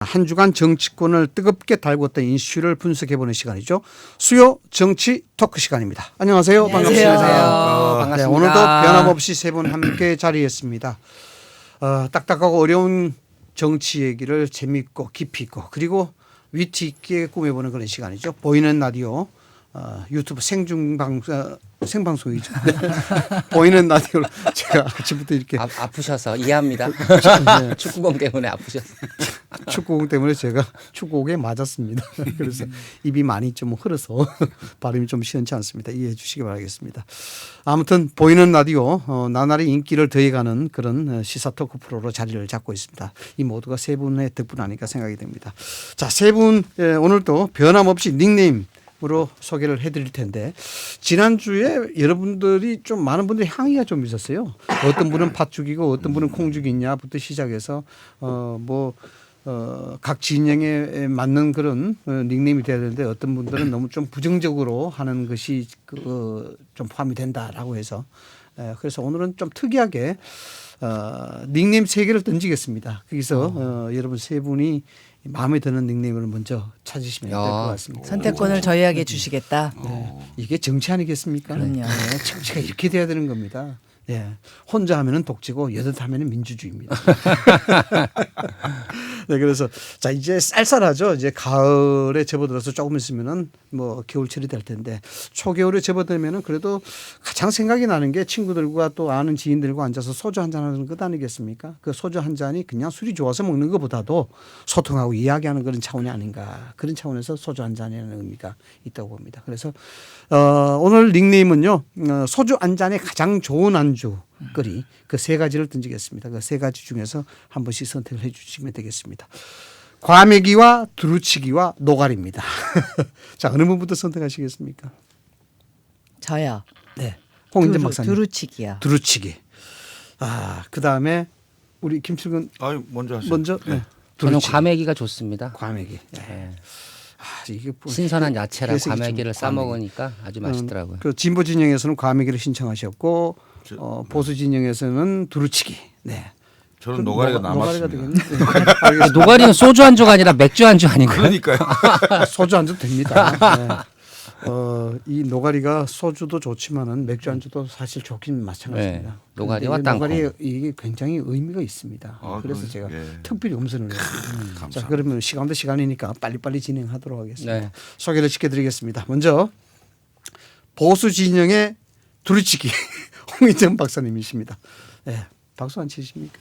한 주간 정치권을 뜨겁게 달궜던 이슈를 분석해보는 시간이죠. 수요 정치 토크 시간입니다. 안녕하세요. 안녕하세요. 반갑습니다. 네, 오늘도 변함없이 세 분 함께 자리했습니다. 딱딱하고 어려운 정치 얘기를 재미있고 깊이 있고 그리고 위트 있게 꾸며보는 그런 시간이죠. 보이는 라디오 유튜브 생방송이죠. 보이는 라디오를 제가 아침부터 이렇게 아프셔서 이해합니다. 네. 축구공 때문에 아프셔서. 축구공 때문에 제가 축구공에 맞았습니다. 그래서 입이 많이 좀 흘러서 발음이 좀 시원치 않습니다. 이해해 주시기 바라겠습니다. 아무튼 보이는 라디오 나날이 인기를 더해가는 그런 시사 토크 프로로 자리를 잡고 있습니다. 이 모두가 세 분의 덕분 아닐까 생각이 됩니다. 자, 세 분 오늘도 변함없이 닉네임으로 소개를 해드릴 텐데 지난주에 여러분들이 좀 많은 분들이 항의가 좀 있었어요. 어떤 분은 팥죽이고 어떤 분은 콩죽이냐부터 시작해서 각 진영에 맞는 그런 닉네임이 돼야 되는데 어떤 분들은 너무 좀 부정적으로 하는 것이 좀 포함이 된다라고 해서 그래서 오늘은 좀 특이하게 닉네임 3개를 던지겠습니다. 거기서 여러분 세 분이 마음에 드는 닉네임을 먼저 찾으시면 될 것 같습니다. 선택권을 저희에게 주시겠다. 네. 이게 정치 아니겠습니까? 그럼요. 네. 정치가 이렇게 돼야 되는 겁니다. 예. 혼자 하면은 독재고 여덟 하면은 민주주의입니다. 네, 그래서 자 이제 쌀쌀하죠. 이제 가을에 접어들어서 조금 있으면은 뭐 겨울철이 될 텐데 초겨울에 접어들면은 그래도 가장 생각이 나는 게 친구들과 또 아는 지인들과 앉아서 소주 한잔 하는 것 아니겠습니까? 그 소주 한 잔이 그냥 술이 좋아서 먹는 것보다도 소통하고 이야기하는 그런 차원이 아닌가. 그런 차원에서 소주 한 잔이라는 의미가 있다고 봅니다. 그래서 오늘 닉네임은요. 소주 한 잔에 가장 좋은 안주 거리 그 세 가지를 던지겠습니다. 그 세 가지 중에서 한 번씩 선택을 해 주시면 되겠습니다. 과메기와 두루치기와 노가리입니다. 자, 어느 분부터 선택하시겠습니까? 저요. 네. 홍인전 박사님. 두루치기요. 두루치기. 그다음에 우리 김칠근 먼저 하세요. 먼저. 네. 저는 두루치기. 과메기가 좋습니다. 과메기. 네. 이게 신선한 야채랑 그래서 이게 과메기를 좀 싸 먹으니까 아주 맛있더라고요. 그 진보 진영에서는 과메기를 신청하셨고 보수 진영에서는 두루치기. 네. 저는 노가리가 남았습니다. 되겠네. 노가리는 소주 안주가 아니라 맥주 안주 아닌가요? 그러니까요. 소주 안주 됩니다. 네. 이 노가리가 소주도 좋지만은 맥주 안주도 사실 좋긴 마찬가지입니다. 네. 노가리와 그런데 이 땅콩. 노가리 이게 굉장히 의미가 있습니다. 그래서 제가 특별히 엄선을 했습니다. 자, 그러면 시간도 시간이니까 빨리빨리 진행하도록 하겠습니다. 네. 소개를 시켜드리겠습니다. 먼저 보수 진영의 두루치기 홍인전 박사님이십니다. 네. 박수 안 치십니까?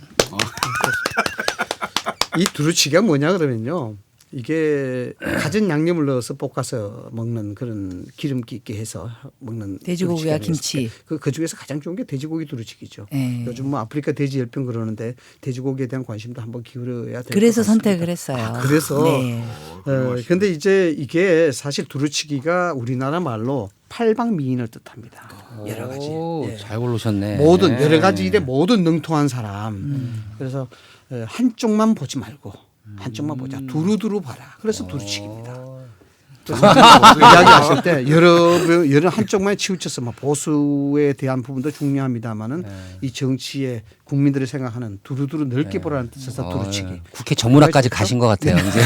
이 두루치기가 뭐냐 그러면요. 이게 갖은 양념을 넣어서 볶아서 먹는 그런 기름기 있게 해서 먹는 돼지고기와 김치. 그 중에서 가장 좋은 게 돼지고기 두루치기죠. 네. 요즘 뭐 아프리카 돼지 열병 그러는데 돼지고기에 대한 관심도 한번 기울여야 될 것 같습니다. 그래서 선택을 했어요. 그래서 네. 근데 이제 이게 사실 두루치기가 우리나라 말로 팔방미인을 뜻합니다. 여러 가지. 잘 고르셨네. 모든 여러 가지 일에 모든 능통한 사람. 그래서 한쪽만 보지 말고 한쪽만 보자. 두루두루 봐라. 그래서 두루치기입니다. 이야기하실 때 여러 한쪽만 치우쳐서 뭐 보수에 대한 부분도 중요합니다만은 이 정치에 국민들이 생각하는 두루두루 넓게 보라는 뜻에서 두루치기. 국회 정문화까지 가신 것 같아요. 이제.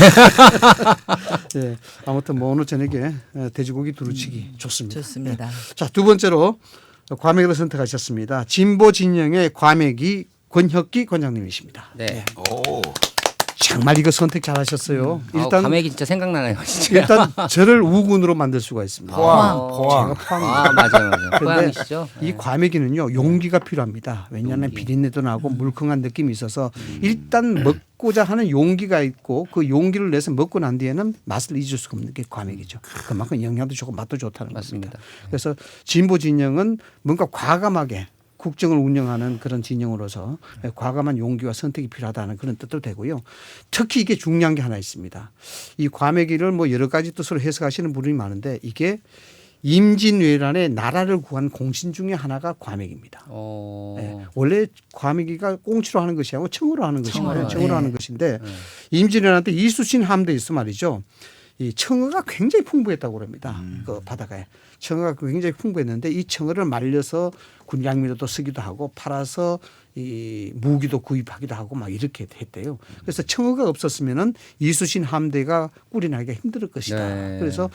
네, 아무튼 뭐 오늘 저녁에 돼지고기 두루치기 좋습니다. 좋습니다. 네. 자, 두 번째로 과메기를 선택하셨습니다. 진보 진영의 과메기 권혁기 권장님이십니다. 네. 오. 정말 이거 선택 잘하셨어요. 일단 과메기 진짜 생각나네요. 진짜. 일단 저를 우군으로 만들 수가 있습니다. 포항. 제가 포항. 맞아요. 근데 포항이시죠? 이 과메기는요 용기가 필요합니다. 왜냐하면 비린내도 나고 물컹한 느낌이 있어서 일단 먹고자 하는 용기가 있고 그 용기를 내서 먹고 난 뒤에는 맛을 잊을 수가 없는 게 과메기죠. 그만큼 영양도 좋고 맛도 좋다는 맞습니다. 겁니다. 그래서 진보 진영은 뭔가 과감하게 국정을 운영하는 그런 진영으로서 과감한 용기와 선택이 필요하다는 그런 뜻도 되고요. 특히 이게 중요한 게 하나 있습니다. 이 과메기를 뭐 여러 가지 뜻으로 해석하시는 분이 많은데 이게 임진왜란에 나라를 구한 공신 중에 하나가 과메기입니다. 네. 원래 과메기가 꽁치로 하는 것이 아니고 청으로 하는 것이거든요. 청으로 하는 것인데 임진왜란 때 이수신 함대 있어 말이죠. 이 청어가 굉장히 풍부했다고 그럽니다. 그 바다가에 청어가 굉장히 풍부했는데 이 청어를 말려서 군량미로도 쓰기도 하고 팔아서 이 무기도 구입하기도 하고 막 이렇게 했대요. 그래서 청어가 없었으면은 이수신 함대가 꾸려나기가 힘들 것이다. 네. 그래서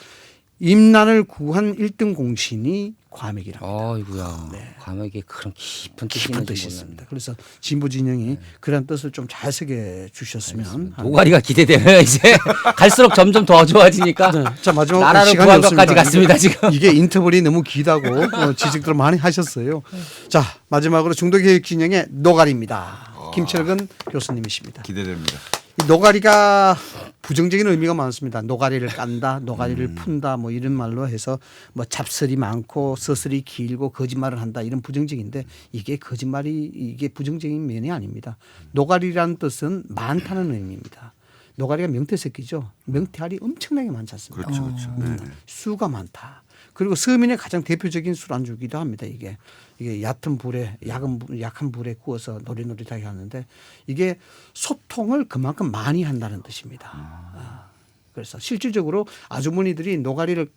임난을 구한 1등 공신이 과맥이랍니다. 어이구야. 과맥에 그런 깊은 뜻이 깊은 있는지 뜻이 몰랐네. 있습니다. 그래서 진보 진영이 그런 뜻을 좀 잘 새겨 주셨으면 하는. 노가리가 기대되네요. 이제 갈수록 점점 더 좋아지니까. 네. 자 마지막으로 나라를 시간이 구한 없습니다. 것까지 갔습니다, 지금. 이게 인터벌이 너무 기다고 지적들을 많이 하셨어요. 자 마지막으로 중도교육 진영의 노가리입니다. 김철근 교수님이십니다. 기대됩니다. 이 노가리가 부정적인 의미가 많습니다. 노가리를 깐다, 노가리를 푼다, 뭐 이런 말로 해서 뭐 잡설이 많고 서설이 길고 거짓말을 한다 이런 부정적인데 이게 거짓말이 이게 부정적인 면이 아닙니다. 노가리라는 뜻은 많다는 의미입니다. 노가리가 명태새끼죠. 명태알이 엄청나게 많지 않습니까? 그렇죠, 그렇죠. 네. 수가 많다. 그리고 서민의 가장 대표적인 술안주기도 합니다. 이게 얕은 불에 약한 불에 구워서 노릇노릇하게 하는데 이게 소통을 그만큼 많이 한다는 뜻입니다. 그래서 실질적으로 아주머니들이 노가리를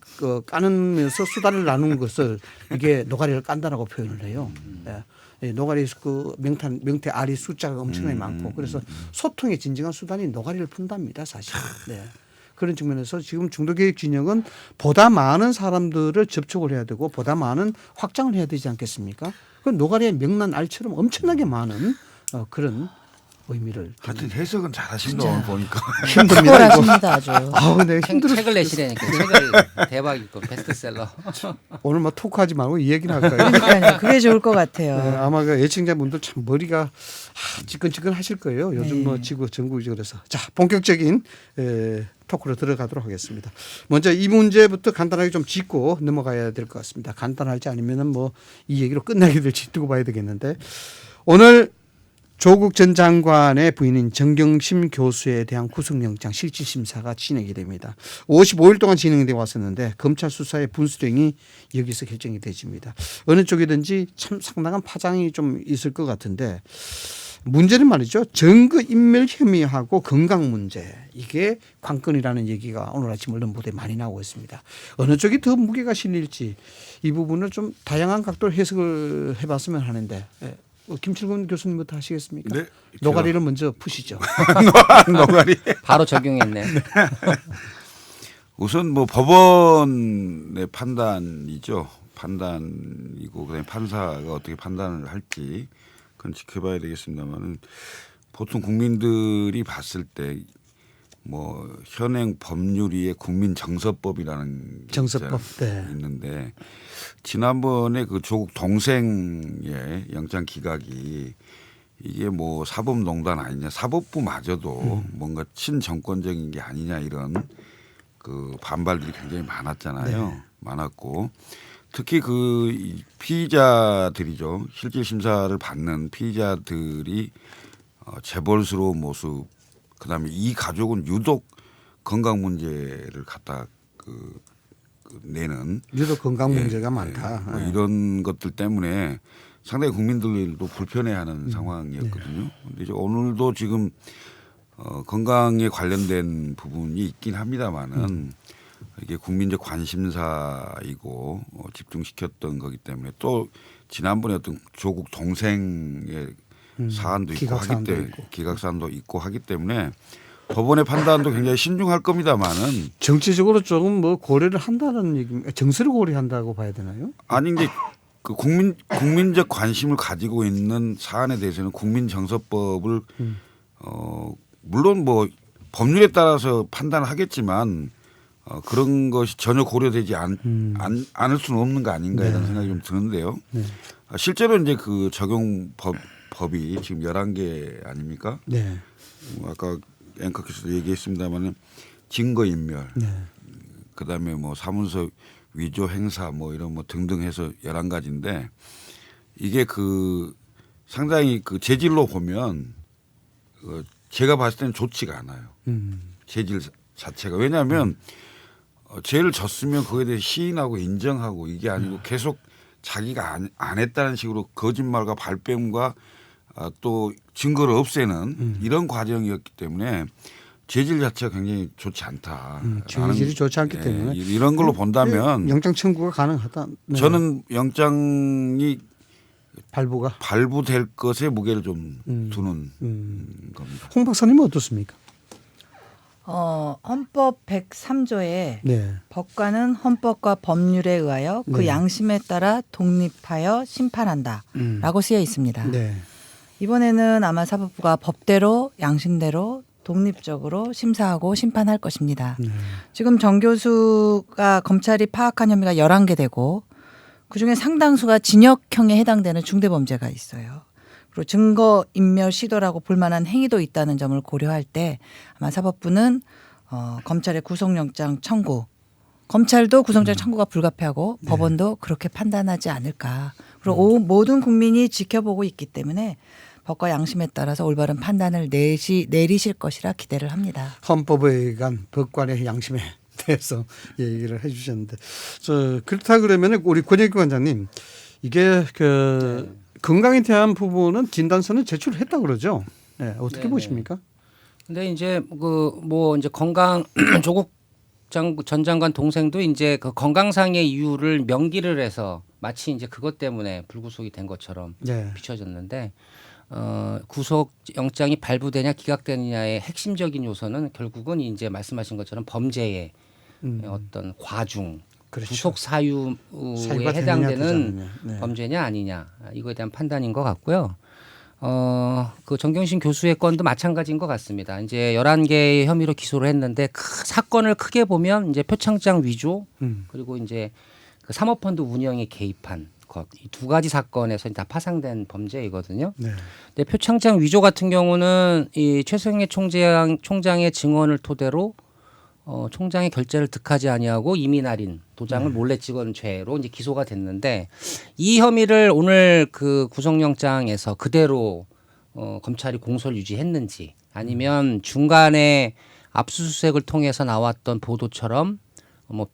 까면서 수다를 나누는 것을 이게 노가리를 깐다라고 표현을 해요. 예, 노가리 그 명태 알이 숫자가 엄청나게 많고 그래서 소통의 진정한 수단이 노가리를 푼답니다. 사실. 네. 그런 측면에서 지금 중도교육 진영은 보다 많은 사람들을 접촉을 해야 되고 보다 많은 확장을 해야 되지 않겠습니까? 그 노가리의 명란 알처럼 엄청나게 많은 그런 의미를. 하여튼 해석은 잘하신다 오늘 보니까. 힘듭니다. 이거. 탁월하십니다 아주. 아우, 네, 힘들어. 책을 내시라니까. 책을 대박이고 베스트셀러. 오늘 뭐 토크하지 말고 이 얘기나 할까요? 그러니까요. 그게 좋을 것 같아요. 네, 아마 그 애청자분들 참 머리가 지끈지끈 하실 거예요. 요즘 뭐 지구 전국이죠. 그래서 자 본격적인 토크로 들어가도록 하겠습니다. 먼저 이 문제부터 간단하게 좀 짚고 넘어가야 될 것 같습니다. 간단할지 아니면은 뭐 이 얘기로 끝나게 될지 두고 봐야 되겠는데 오늘 조국 전 장관의 부인인 정경심 교수에 대한 구속영장 실질심사가 진행이 됩니다. 55일 동안 진행되어 왔었는데 검찰 수사의 분수령이 여기서 결정이 되집니다. 어느 쪽이든지 참 상당한 파장이 좀 있을 것 같은데 문제는 말이죠. 증거인멸 혐의하고 건강 문제 이게 관건이라는 얘기가 오늘 아침 언론 보도에 많이 나오고 있습니다. 어느 쪽이 더 무게가 실릴지 이 부분을 좀 다양한 각도로 해석을 해봤으면 하는데 김철근 교수님부터 하시겠습니까? 네. 노가리를 먼저 푸시죠. 노가리. 바로 적용했네. 우선 뭐 법원의 판단이죠. 판단이고 그다음에 판사가 어떻게 판단을 할지 그건 지켜봐야 되겠습니다만은 보통 국민들이 봤을 때 뭐 현행 법률위의 국민정서법이라는 게 정서법. 네. 있는데 지난번에 그 조국 동생의 영장 기각이 이게 뭐 사법농단 아니냐 사법부마저도 뭔가 친정권적인 게 아니냐 이런 그 반발들이 굉장히 많았잖아요. 네. 많았고 특히 그 피의자들이죠. 실질 심사를 받는 피의자들이 재벌스러운 모습 그다음에 이 가족은 유독 건강 문제를 갖다 내는 유독 건강 문제가 많다. 뭐 이런 것들 때문에 상당히 국민들도 불편해하는 상황이었거든요. 근데 이제 오늘도 지금 건강에 관련된 부분이 있긴 합니다만은 이게 국민적 관심사이고 집중시켰던 거기 때문에 또 지난번에 어떤 조국 동생의 사안도 있고 하기 때문에 기각 사안도 있고 하기 때문에 법원의 판단도 굉장히 신중할 겁니다만은 정치적으로 조금 뭐 고려를 한다는 얘기입니까? 정서를 고려한다고 봐야 되나요? 아니 이제 그 국민적 관심을 가지고 있는 사안에 대해서는 국민정서법을 물론 뭐 법률에 따라서 판단을 하겠지만 그런 것이 전혀 고려되지 않을 수는 없는 거 아닌가 이런 생각이 좀 드는데요. 네. 실제로 이제 그 적용 법이 지금 11개 아닙니까? 네. 아까 앵커께서도 얘기했습니다마는 증거인멸, 네. 그다음에 뭐 사문서 위조 행사 뭐 이런 뭐 등등 해서 11가지인데 이게 그 상당히 그 재질로 보면 제가 봤을 때는 좋지가 않아요. 재질 자체가. 왜냐하면 죄를 졌으면 그거에 대해 시인하고 인정하고 이게 아니고 계속 자기가 안 했다는 식으로 거짓말과 발뺌과 또 증거를 없애는 이런 과정이었기 때문에 재질 자체가 굉장히 좋지 않다. 죄질이 좋지 않기 때문에 이런 걸로 본다면 영장 청구가 가능하다. 네. 저는 영장이 발부가 발부될 것에 무게를 좀 두는 겁니다. 홍 박사님은 어떻습니까? 헌법 103조에 네. 법관은 헌법과 법률에 의하여 그 네. 양심에 따라 독립하여 심판한다라고 쓰여 있습니다. 네. 이번에는 아마 사법부가 법대로 양심대로 독립적으로 심사하고 심판할 것입니다. 네. 지금 정 교수가 검찰이 파악한 혐의가 11개 되고 그중에 상당수가 징역형에 해당되는 중대범죄가 있어요. 그리고 증거인멸 시도라고 볼 만한 행위도 있다는 점을 고려할 때 아마 사법부는 검찰의 구속영장 청구, 검찰도 구속영장 청구가 불가피하고 법원도 그렇게 판단하지 않을까. 그리고 모든 국민이 지켜보고 있기 때문에 법과 양심에 따라서 올바른 판단을 내리실 것이라 기대를 합니다. 헌법에 의한 법관의 양심에 대해서 얘기를 해주셨는데, 그렇다 그러면 우리 권혁기 원장님, 이게 그 건강에 대한 부분은 진단서는 제출했다 그러죠? 네, 어떻게 보십니까? 근데 이제 이제 건강 조국 전 장관 동생도 이제 그 건강상의 이유를 명기를 해서 마치 이제 그것 때문에 불구속이 된 것처럼 네. 비춰졌는데 구속 영장이 발부되냐 기각되느냐의 핵심적인 요소는 결국은 이제 말씀하신 것처럼 범죄의 어떤 과중, 그렇죠. 구속 사유에 사유가 되느냐, 해당되는 되지 않느냐. 네. 범죄냐 아니냐 이거에 대한 판단인 것 같고요. 그 정경심 교수의 건도 마찬가지인 것 같습니다. 이제 11개의 혐의로 기소를 했는데 사건을 크게 보면 이제 표창장 위조 그리고 이제 그 사모펀드 운영에 개입한 것 이 두 가지 사건에서 다 파상된 범죄이거든요. 네. 근데 표창장 위조 같은 경우는 이 최승희 총장의 증언을 토대로 총장의 결재를 득하지 아니하고 이민할인 도장을 몰래 찍은 죄로 이제 기소가 됐는데 이 혐의를 오늘 그 구속영장에서 그대로 검찰이 공소를 유지했는지 아니면 중간에 압수수색을 통해서 나왔던 보도처럼 뭐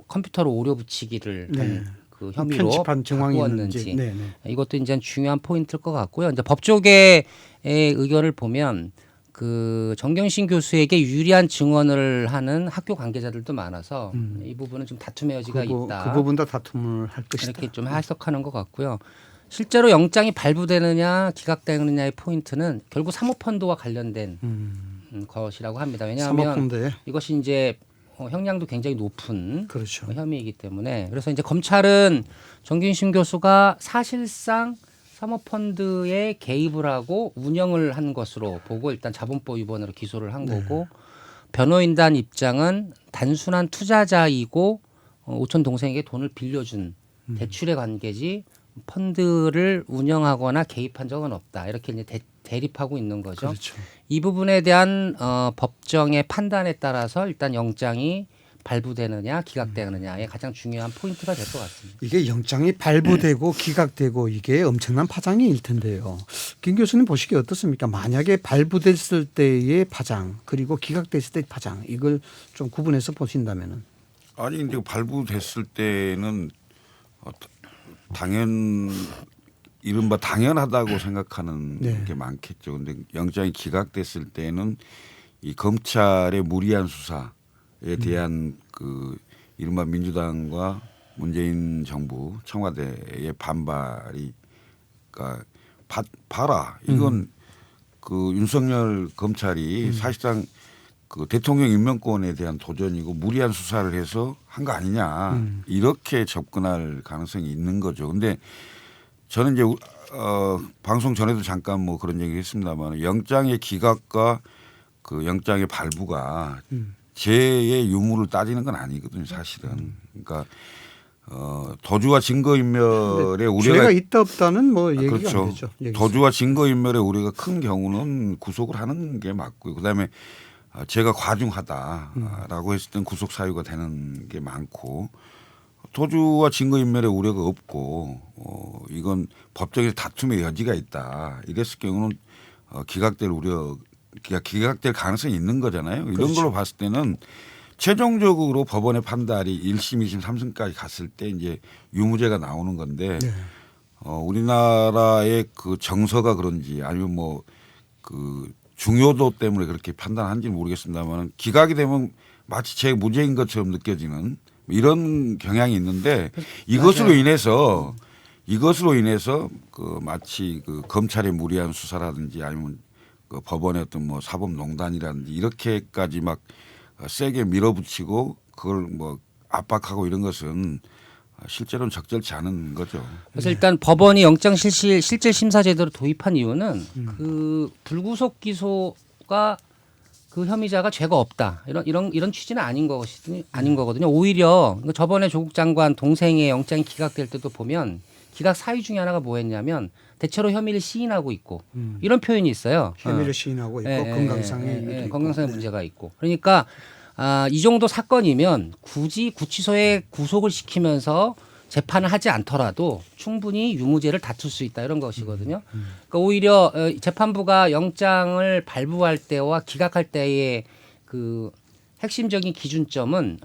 컴퓨터로 오려 붙이기를 한 그 혐의로 편집한 정황이 바꾸었는지 있는지. 네, 네. 이것도 이제 중요한 포인트일 것 같고요. 이제 법조계의 의견을 보면 그 정경심 교수에게 유리한 증언을 하는 학교 관계자들도 많아서 이 부분은 좀 다툼의 여지가 있다. 그 부분도 다툼을 할 것이다. 이렇게 좀 해석하는 것 같고요. 실제로 영장이 발부되느냐 기각되느냐의 포인트는 결국 사모펀드와 관련된 것이라고 합니다. 왜냐하면 사모펀드에 이것이 이제 형량도 굉장히 높은 그렇죠. 혐의이기 때문에 그래서 이제 검찰은 정경심 교수가 사실상 사모펀드에 개입을 하고 운영을 한 것으로 보고 일단 자본법 위반으로 기소를 한 거고 변호인단 입장은 단순한 투자자이고 오촌 동생에게 돈을 빌려준 대출의 관계지 펀드를 운영하거나 개입한 적은 없다. 이렇게 이제 대립하고 있는 거죠. 그렇죠. 이 부분에 대한 법정의 판단에 따라서 일단 영장이 발부되느냐 기각되느냐의 가장 중요한 포인트가 될 것 같습니다. 이게 영장이 발부되고 기각되고 이게 엄청난 파장일 텐데요. 김 교수님 보시기에 어떻습니까? 만약에 발부됐을 때의 파장 그리고 기각됐을 때의 파장 이걸 좀 구분해서 보신다면은. 아니 근데 발부됐을 때는 이른바 당연하다고 생각하는 네. 게 많겠죠. 근데 영장이 기각됐을 때는 이 검찰의 무리한 수사에 대한 그 이른바 민주당과 문재인 정부 청와대의 반발이 그러니까 봐라 이건 그 윤석열 검찰이 사실상 그 대통령 임명권에 대한 도전이고 무리한 수사를 해서 한 거 아니냐 이렇게 접근할 가능성이 있는 거죠. 근데 저는 이제 방송 전에도 잠깐 뭐 그런 얘기를 했습니다만 영장의 기각과 그 영장의 발부가 죄의 유무를 따지는 건 아니거든요, 사실은. 그러니까 도주와 증거인멸의 우려가 죄가 있다 없다는 뭐 얘기가 그렇죠. 안 되죠. 도주와 증거인멸의 우려가 큰 경우는 구속을 하는 게 맞고요. 그다음에 죄가 과중하다라고 했을 땐 구속 사유가 되는 게 많고 도주와 증거인멸의 우려가 없고 이건 법정에서 다툼의 여지가 있다. 이랬을 경우는 기각될 가능성이 있는 거잖아요. 이런 그렇죠. 걸로 봤을 때는 최종적으로 법원의 판단이 1심, 2심, 3심까지 갔을 때 이제 유무죄가 나오는 건데 네. 우리나라의 그 정서가 그런지 아니면 뭐 그 중요도 때문에 그렇게 판단한지는 모르겠습니다만 기각이 되면 마치 제 무죄인 것처럼 느껴지는 이런 경향이 있는데 이것으로 인해서 그 마치 그 검찰의 무리한 수사라든지 아니면 그 법원의 어떤 뭐 사법농단이라든지 이렇게까지 막 세게 밀어붙이고 그걸 뭐 압박하고 이런 것은 실제로는 적절치 않은 거죠. 그래서 일단 법원이 영장 실질 심사 제도를 도입한 이유는 그 불구속 기소가 그 혐의자가 죄가 없다 이런 취지는 아닌 거거든요. 오히려 저번에 조국 장관 동생의 영장이 기각될 때도 보면 기각 사유 중에 하나가 뭐였냐면 대체로 혐의를 시인하고 있고 이런 표현이 있어요. 혐의를 시인하고 있고 건강상의 건강상의 문제가 있고 그러니까. 이 정도 사건이면 굳이 구치소에 구속을 시키면서 재판을 하지 않더라도 충분히 유무죄를 다툴 수 있다 이런 것이거든요. 그러니까 오히려 재판부가 영장을 발부할 때와 기각할 때의 그 핵심적인 기준점은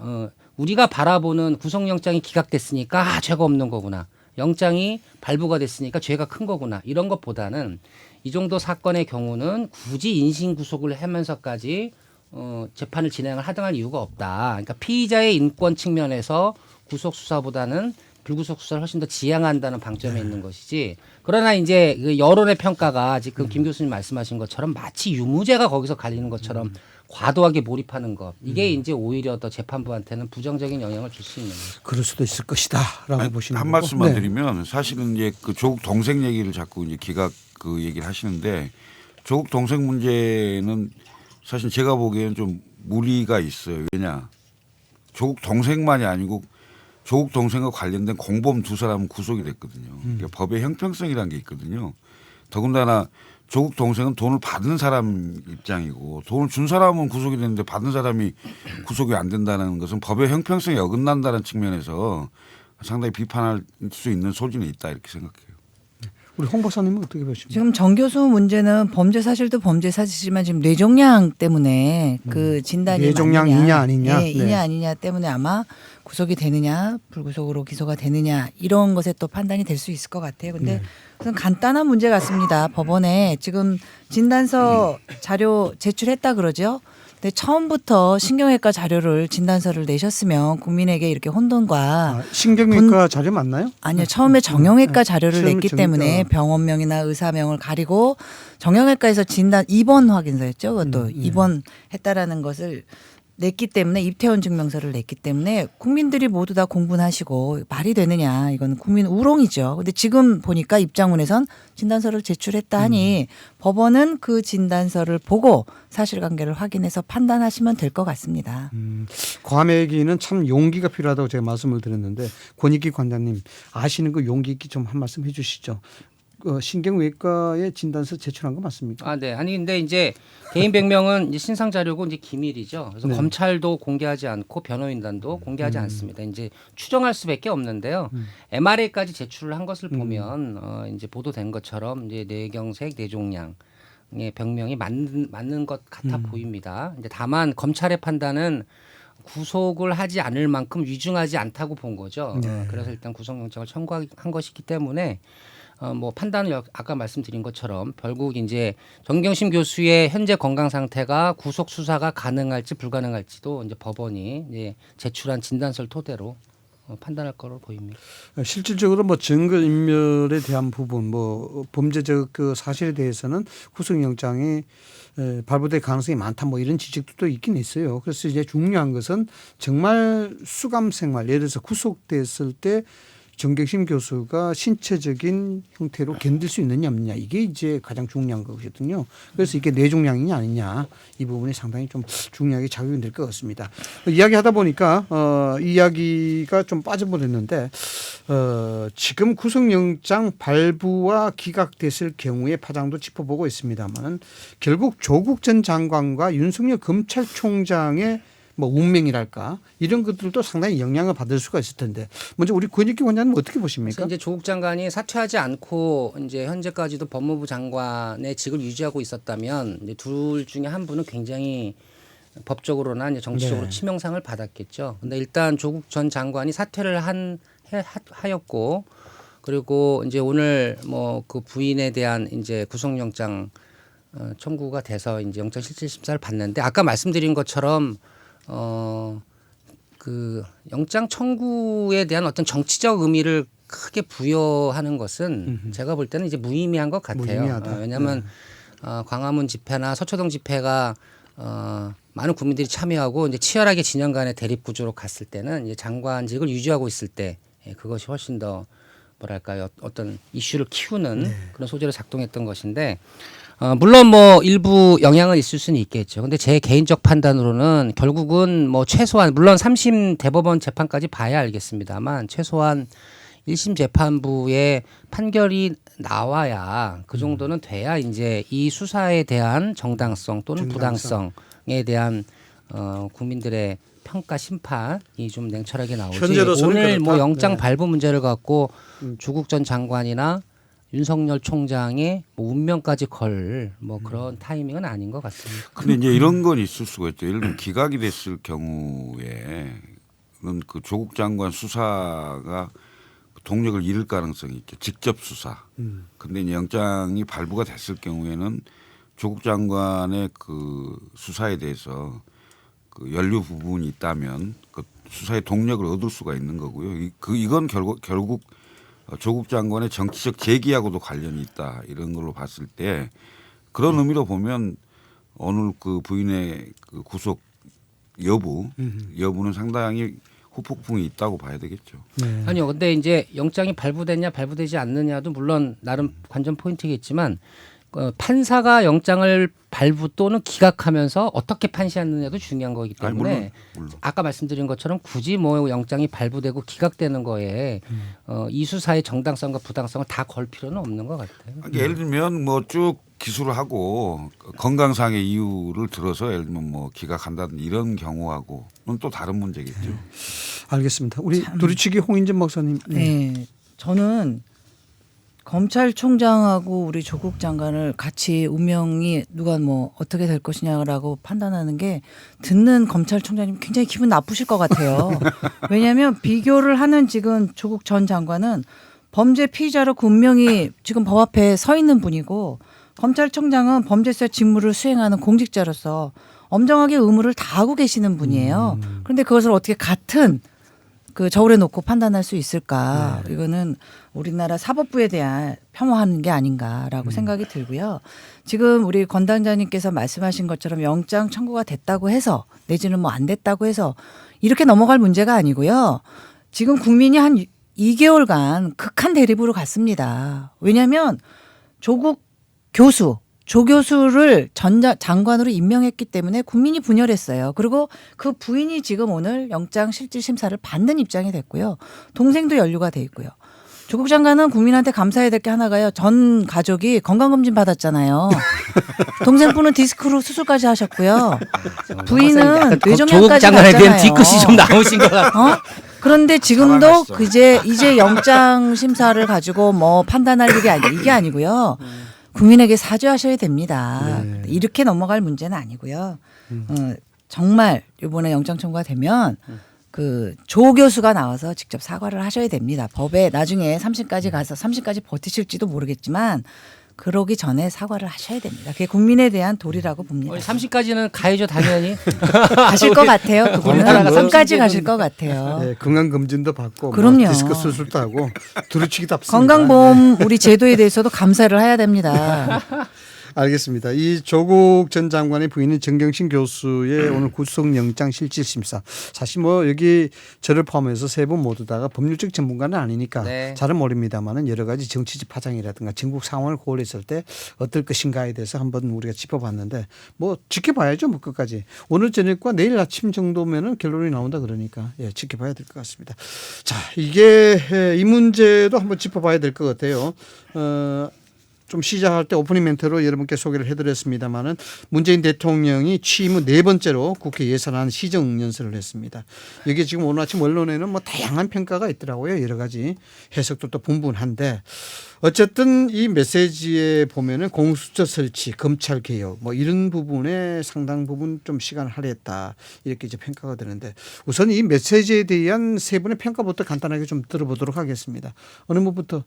우리가 바라보는 구속영장이 기각됐으니까 죄가 없는 거구나. 영장이 발부가 됐으니까 죄가 큰 거구나. 이런 것보다는 이 정도 사건의 경우는 굳이 인신구속을 하면서까지 재판을 진행을 하등할 이유가 없다. 그러니까 피의자의 인권 측면에서 구속 수사보다는 불구속 수사를 훨씬 더 지향한다는 방점에 있는 것이지. 그러나 이제 그 여론의 평가가 지금 김 교수님 말씀하신 것처럼 마치 유무죄가 거기서 갈리는 것처럼 과도하게 몰입하는 것. 이게 이제 오히려 더 재판부한테는 부정적인 영향을 줄 수 있는 거죠. 그럴 수도 있을 것이다라고 보시는 한 거고. 말씀만 네. 드리면 사실은 이제 그 조국 동생 얘기를 자꾸 이제 기각 그 얘기를 하시는데 조국 동생 문제는 사실 제가 보기에는 좀 무리가 있어요. 왜냐 조국 동생만이 아니고 조국 동생과 관련된 공범 두 사람은 구속이 됐거든요. 그러니까 법의 형평성이라는 게 있거든요. 더군다나 조국 동생은 돈을 받은 사람 입장이고 돈을 준 사람은 구속이 됐는데 받은 사람이 구속이 안 된다는 것은 법의 형평성이 어긋난다는 측면에서 상당히 비판할 수 있는 소지는 있다 이렇게 생각해요. 우리 홍 박사님은 어떻게 보십니까? 지금 정 교수 문제는 범죄 사실도 범죄 사실이지만 지금 뇌종양 때문에 그 진단이 뇌종양이냐 아니냐. 예, 이냐 아니냐 때문에 아마 구속이 되느냐 불구속으로 기소가 되느냐 이런 것에 또 판단이 될 수 있을 것 같아요. 근데 그건 간단한 문제 같습니다. 법원에 지금 진단서 자료 제출했다 그러죠. 근데 처음부터 신경외과 자료를 진단서를 내셨으면 국민에게 이렇게 혼돈과 신경외과 자료 맞나요? 아니요. 처음에 정형외과 자료를 처음에 냈기 정형외과. 때문에 병원명이나 의사명을 가리고 정형외과에서 진단 입원 확인서였죠. 그것도 입원했다라는 것을 냈기 때문에 입퇴원 증명서를 냈기 때문에 국민들이 모두 다 공분하시고 말이 되느냐 이건 국민 우롱이죠. 근데 지금 보니까 입장문에선 진단서를 제출했다 하니 법원은 그 진단서를 보고 사실관계를 확인해서 판단하시면 될 것 같습니다. 과메기는 참 용기가 필요하다고 제가 말씀을 드렸는데 권익기 관장님 아시는 그 용기 있게 좀 한 말씀 해주시죠. 신경외과에 진단서 제출한 거 맞습니까? 아, 네. 아니 근데 이제 개인 백명은 이제 신상 자료고 이제 기밀이죠. 그래서 네. 검찰도 공개하지 않고 변호인단도 공개하지 않습니다. 이제 추정할 수밖에 없는데요. MRA까지 제출을 한 것을 보면 이제 보도된 것처럼 이제 뇌경색, 뇌종양의 병명이 맞는 것 같아 보입니다. 이제 다만 검찰의 판단은 구속을 하지 않을 만큼 위중하지 않다고 본 거죠. 네. 그래서 일단 구속영장을 청구한 것이기 때문에. 뭐 판단은 아까 말씀드린 것처럼 결국 이제 정경심 교수의 현재 건강 상태가 구속 수사가 가능할지 불가능할지도 이제 법원이 이제 제출한 진단서를 토대로 판단할 거로 보입니다. 실질적으로 뭐 증거 인멸에 대한 부분, 뭐 범죄적 그 사실에 대해서는 구속영장이 발부될 가능성이 많다, 뭐 이런 지적도 있긴 있어요. 그래서 이제 중요한 것은 정말 수감 생활, 예를 들어서 구속됐을 때. 정경심 교수가 신체적인 형태로 견딜 수 있느냐 없느냐 이게 이제 가장 중요한 거거든요. 그래서 이게 뇌종양이냐 아니냐 이 부분이 상당히 좀 중요하게 작용이 될 것 같습니다. 이야기하다 보니까 이야기가 좀 빠져버렸는데 지금 구속영장 발부와 기각됐을 경우의 파장도 짚어보고 있습니다만 결국 조국 전 장관과 윤석열 검찰총장의 뭐 운명이랄까 이런 것들도 상당히 영향을 받을 수가 있을 텐데 먼저 우리 권익기 원장님 어떻게 보십니까? 그래서 이제 조국 장관이 사퇴하지 않고 이제 현재까지도 법무부 장관의 직을 유지하고 있었다면 이제 둘 중에 한 분은 굉장히 법적으로나 이제 정치적으로 네. 치명상을 받았겠죠. 근데 일단 조국 전 장관이 사퇴를 하였고 그리고 이제 오늘 뭐 그 부인에 대한 이제 구속영장 청구가 돼서 이제 영장실질심사를 받는데 아까 말씀드린 것처럼 그 영장 청구에 대한 어떤 정치적 의미를 크게 부여하는 것은 제가 볼 때는 이제 무의미한 것 같아요. 무의미하다. 왜냐하면 광화문 집회나 서초동 집회가 많은 국민들이 참여하고 이제 치열하게 진영 간의 대립 구조로 갔을 때는 이제 장관직을 유지하고 있을 때 그것이 훨씬 더 뭐랄까요 어떤 이슈를 키우는 그런 소재로 작동했던 것인데 물론 뭐 일부 영향은 있을 수는 있겠죠. 근데 제 개인적 판단으로는 결국은 뭐 최소한 물론 3심 대법원 재판까지 봐야 알겠습니다만 최소한 1심 재판부의 판결이 나와야 그 정도는 돼야 이제 이 수사에 대한 정당성 또는 부당성에 대한 국민들의 평가 심판이 좀 냉철하게 나오지. 현재로서는 오늘 뭐 그렇다. 영장 네. 발부 문제를 갖고 조국 전 장관이나 윤석열 총장의 뭐 운명까지 걸 뭐 그런 타이밍은 아닌 것 같습니다. 근데 이제 이런 건 있을 수가 있죠. 예를 들면 기각이 됐을 경우에는 그 조국 장관 수사가 동력을 잃을 가능성이 있죠. 직접 수사. 근데 이제 영장이 발부가 됐을 경우에는 조국 장관의 그 수사에 대해서 그 연루 부분이 있다면 그 수사의 동력을 얻을 수가 있는 거고요. 이건 결국 조국 장관의 정치적 재기하고도 관련이 있다 이런 걸로 봤을 때 그런 의미로 보면 오늘 그 부인의 그 구속 여부는 상당히 후폭풍이 있다고 봐야 되겠죠. 네. 아니요. 근데 이제 영장이 발부됐냐 발부되지 않느냐도 물론 나름 관전 포인트겠지만 판사가 영장을 발부 또는 기각하면서 어떻게 판시하느냐도 중요한 거기 때문에 물론. 아까 말씀드린 것처럼 굳이 뭐 영장이 발부되고 기각되는 거에 이 수사의 정당성과 부당성을 다 걸 필요는 없는 것 같아요. 예를 들면 뭐 쭉 기소를 하고 건강상의 이유를 들어서 예를 들면 뭐 기각한다든지 이런 경우하고는 또 다른 문제겠죠. 알겠습니다. 우리 두리치기 홍인전 목사님. 네, 저는 검찰총장하고 우리 조국 장관을 같이 운명이 누가 뭐 어떻게 될 것이냐라고 판단하는 게 듣는 검찰총장님 굉장히 기분 나쁘실 것 같아요. 왜냐하면 비교를 하는 지금 조국 전 장관은 범죄 피의자로 그 운명이 지금 법 앞에 서 있는 분이고 검찰총장은 범죄수사 직무를 수행하는 공직자로서 엄정하게 의무를 다하고 계시는 분이에요. 그런데 그것을 어떻게 같은 그 저울에 놓고 판단할 수 있을까? 이거는 우리나라 사법부에 대한 폄하하는 게 아닌가라고 생각이 들고요. 지금 우리 권 당자님께서 말씀하신 것처럼 영장 청구가 됐다고 해서 내지는 뭐 안 됐다고 해서 이렇게 넘어갈 문제가 아니고요. 지금 국민이 한 2개월간 극한 대립으로 갔습니다. 왜냐하면 조국 교수 조 교수를 전 장관으로 임명했기 때문에 국민이 분열했어요. 그리고 그 부인이 지금 오늘 영장 실질 심사를 받는 입장이 됐고요. 동생도 연루가 돼 있고요. 조국 장관은 국민한테 감사해야 될 게 하나가요. 전 가족이 건강검진 받았잖아요. 동생분은 디스크로 수술까지 하셨고요. 부인은 조국 뇌종양까지 장관에 대한 갔잖아요. 뒤끝이 좀 나오신 것 같아요. 그런데 지금도 살아났어. 이제 영장 심사를 가지고 뭐 판단할 일이 이게 아니고요. 국민에게 사죄하셔야 됩니다. 네. 이렇게 넘어갈 문제는 아니고요. 정말 이번에 영장 청구가 되면 그 조 교수가 나와서 직접 사과를 하셔야 됩니다. 법에 나중에 3심까지 가서 3심까지 버티실지도 모르겠지만 그러기 전에 사과를 하셔야 됩니다. 그게 국민에 대한 도리라고 봅니다. 30까지는 가야죠 당연히. 가실 것 같아요. 그분은 아무튼 뭐 3까지 가실 것 같아요. 네, 건강검진도 받고 그럼요. 뭐 디스크 수술도 하고 두루치기도 합습니다. 건강보험 우리 제도에 대해서도 감사를 해야 됩니다. 알겠습니다. 이 조국 전 장관의 부인인 정경심 교수의 오늘 구속영장 실질심사. 사실 뭐 여기 저를 포함해서 세 분 모두 다가 법률적 전문가는 아니니까 네. 잘은 모릅니다만은 여러 가지 정치적 파장이라든가 전국 상황을 고려했을 때 어떨 것인가에 대해서 한번 우리가 짚어봤는데 뭐 지켜봐야죠. 뭐 끝까지. 오늘 저녁과 내일 아침 정도면은 결론이 나온다 그러니까 예, 지켜봐야 될 것 같습니다. 자, 이게 이 문제도 한번 짚어봐야 될 것 같아요. 좀 시작할 때 오프닝 멘트로 여러분께 소개를 해드렸습니다마는 문재인 대통령이 취임 후 4번째로 국회 예산안 시정연설을 했습니다. 여기 지금 오늘 아침 언론에는 뭐 다양한 평가가 있더라고요. 여러 가지 해석도 또 분분한데 어쨌든 이 메시지에 보면은 공수처 설치, 검찰 개혁 뭐 이런 부분에 상당 부분 좀 시간을 할애했다 이렇게 이제 평가가 되는데 우선 이 메시지에 대한 세 분의 평가부터 간단하게 좀 들어보도록 하겠습니다. 어느 분부터?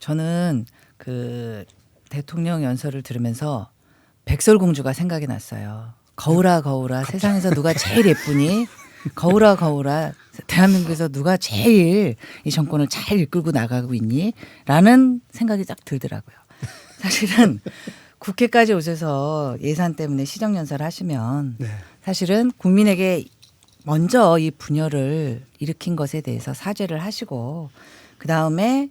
저는 그 대통령 연설을 들으면서 백설공주가 생각이 났어요. 거울아 거울아 세상에서 누가 제일 예쁘니? 거울아 거울아 대한민국에서 누가 제일 이 정권을 잘 이끌고 나가고 있니? 라는 생각이 딱 들더라고요. 사실은 국회까지 오셔서 예산 때문에 시정연설 하시면 네. 사실은 국민에게 먼저 이 분열을 일으킨 것에 대해서 사죄를 하시고 그다음에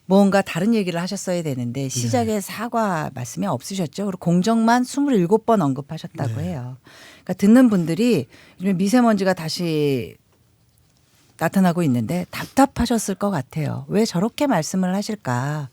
뭔가 다른 얘기를 하셨어야 되는데 시작에 사과 말씀이 없으셨죠. 그리고 공정만 27번 언급하셨다고 해요. 그러니까 듣는 분들이 요즘에 미세먼지가 다시 나타나고 있는데 답답하셨을 것 같아요. 왜 저렇게 말씀을 하실까.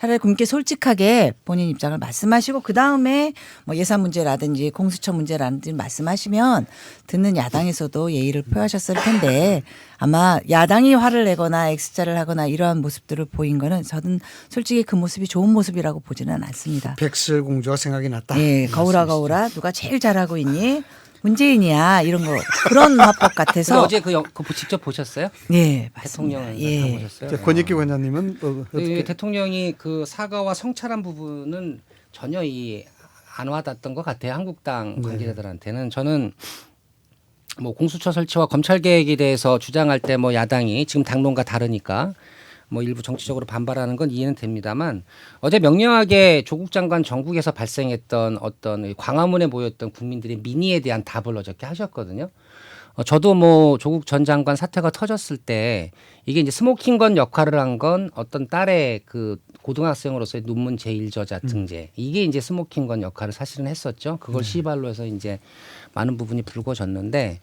차라리 국민께 솔직하게 본인 입장을 말씀하시고 그다음에 뭐 예산 문제라든지 공수처 문제라든지 말씀하시면 듣는 야당에서도 예의를 표하셨을 텐데 아마 야당이 화를 내거나 X자를 하거나 이러한 모습들을 보인 거는 저는 솔직히 그 모습이 좋은 모습이라고 보지는 않습니다. 백설공주가 생각이 났다. 예, 거울아 거울아 누가 제일 잘하고 있니? 문재인이야 이런 거 그런 화법 근데 같아서 어제 그 직접 보셨어요? 예, 맞습니다. 대통령을 예. 다 보셨어요? 자, 권익기 원장님은 뭐 어떻게 대통령이 그 사과와 성찰한 부분은 전혀 안 와닿았던 것 같아요. 한국당 관계자들한테는. 저는 뭐 공수처 설치와 검찰 개혁에 대해서 주장할 때 뭐 야당이 지금 당론과 다르니까 뭐 일부 정치적으로 반발하는 건 이해는 됩니다만 어제 명료하게 조국 장관 전국에서 발생했던 어떤 광화문에 모였던 국민들의 민의에 대한 답을 어저께 하셨거든요. 저도 뭐 조국 전 장관 사태가 터졌을 때 이게 이제 스모킹건 역할을 한 건 어떤 딸의 그 고등학생으로서의 논문 제1저자 등재 이게 이제 스모킹건 역할을 사실은 했었죠. 그걸 시발로 해서 이제 많은 부분이 불거졌는데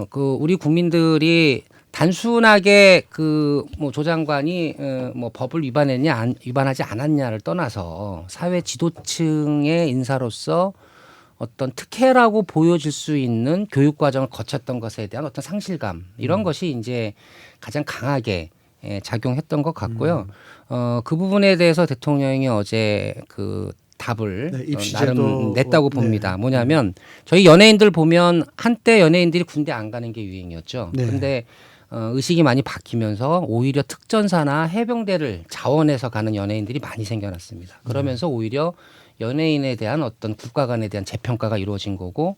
그 우리 국민들이 단순하게 그 뭐 조 장관이 뭐 법을 위반했냐 위반하지 않았냐를 떠나서 사회 지도층의 인사로서 어떤 특혜라고 보여질 수 있는 교육 과정을 거쳤던 것에 대한 어떤 상실감 이런 것이 이제 가장 강하게 작용했던 것 같고요. 그 부분에 대해서 대통령이 어제 그 답을 네, 나름 냈다고 봅니다. 네. 뭐냐면 저희 연예인들 보면 한때 연예인들이 군대 안 가는 게 유행이었죠. 네. 근데 의식이 많이 바뀌면서 오히려 특전사나 해병대를 자원해서 가는 연예인들이 많이 생겨났습니다. 그러면서 오히려 연예인에 대한 어떤 국가 간에 대한 재평가가 이루어진 거고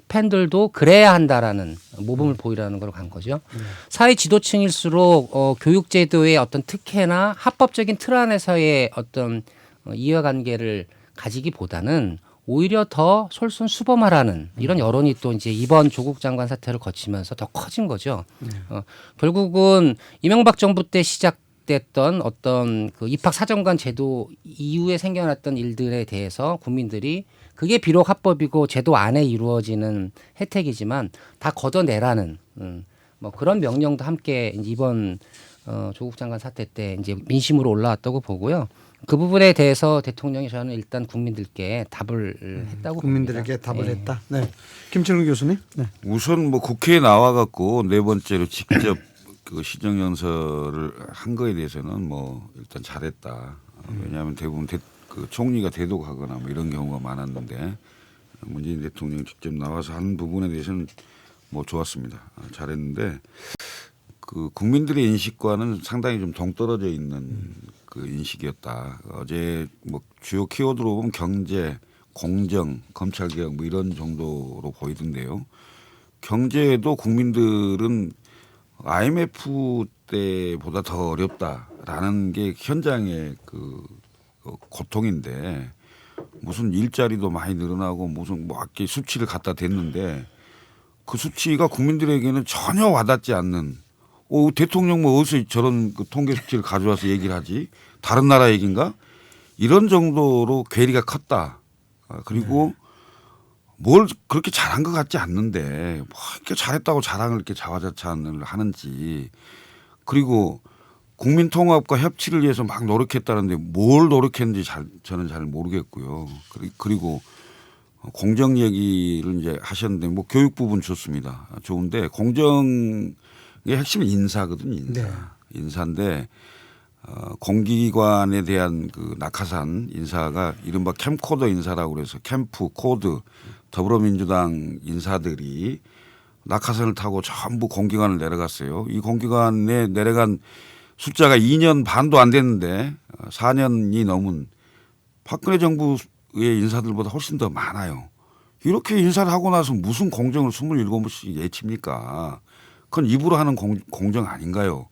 팬들도 그래야 한다라는 모범을 보이라는 걸 간 거죠. 사회 지도층일수록 교육제도의 어떤 특혜나 합법적인 틀 안에서의 어떤 이해관계를 가지기보다는 오히려 더 솔선수범하라는 이런 여론이 또 이제 이번 조국 장관 사태를 거치면서 더 커진 거죠. 결국은 이명박 정부 때 시작됐던 어떤 그 입학 사정관 제도 이후에 생겨났던 일들에 대해서 국민들이 그게 비록 합법이고 제도 안에 이루어지는 혜택이지만 다 걷어내라는 뭐 그런 명령도 함께 이번 조국 장관 사태 때 이제 민심으로 올라왔다고 보고요. 그 부분에 대해서 대통령이 저는 일단 국민들께 답을 했다고 국민들에게 봅니다. 답을 예. 했다. 네. 김철웅 교수님. 네. 우선 뭐 국회에 나와 갖고 네 번째로 직접 그 시정연설을 한 거에 대해서는 뭐 일단 잘했다. 왜냐하면 대부분 그 총리가 대독하거나 뭐 이런 경우가 많았는데 문재인 대통령이 직접 나와서 한 부분에 대해서는 뭐 좋았습니다. 잘했는데 그 국민들의 인식과는 상당히 좀 동떨어져 있는 그 인식이었다. 어제 뭐 주요 키워드로 보면 경제, 공정, 검찰개혁 뭐 이런 정도로 보이던데요. 경제도 국민들은 IMF 때보다 더 어렵다라는 게 현장의 그 고통인데 무슨 일자리도 많이 늘어나고 무슨 뭐 이렇게 수치를 갖다 댔는데 그 수치가 국민들에게는 전혀 와닿지 않는 대통령 뭐 어디서 저런 그 통계 수치를 가져와서 얘기를 하지? 다른 나라 얘기인가? 이런 정도로 괴리가 컸다. 그리고 뭘 그렇게 잘한 것 같지 않는데 뭐 이렇게 잘했다고 자랑을 이렇게 자화자찬을 하는지 그리고 국민 통합과 협치를 위해서 막 노력했다는데 뭘 노력했는지 저는 잘 모르겠고요. 그리고 공정 얘기를 이제 하셨는데 뭐 교육 부분 좋습니다. 좋은데 공정의 핵심은 인사거든요. 인사. 네. 인사인데 공기관에 대한 그 낙하산 인사가 이른바 캠코더 인사라고 그래서 캠프 코드 더불어민주당 인사들이 낙하산을 타고 전부 공기관을 내려갔어요. 이 공기관에 내려간 숫자가 2년 반도 안 됐는데 4년이 넘은 박근혜 정부의 인사들보다 훨씬 더 많아요. 이렇게 인사를 하고 나서 무슨 공정을 27번씩 예칩니까? 그건 입으로 하는 공정 아닌가요?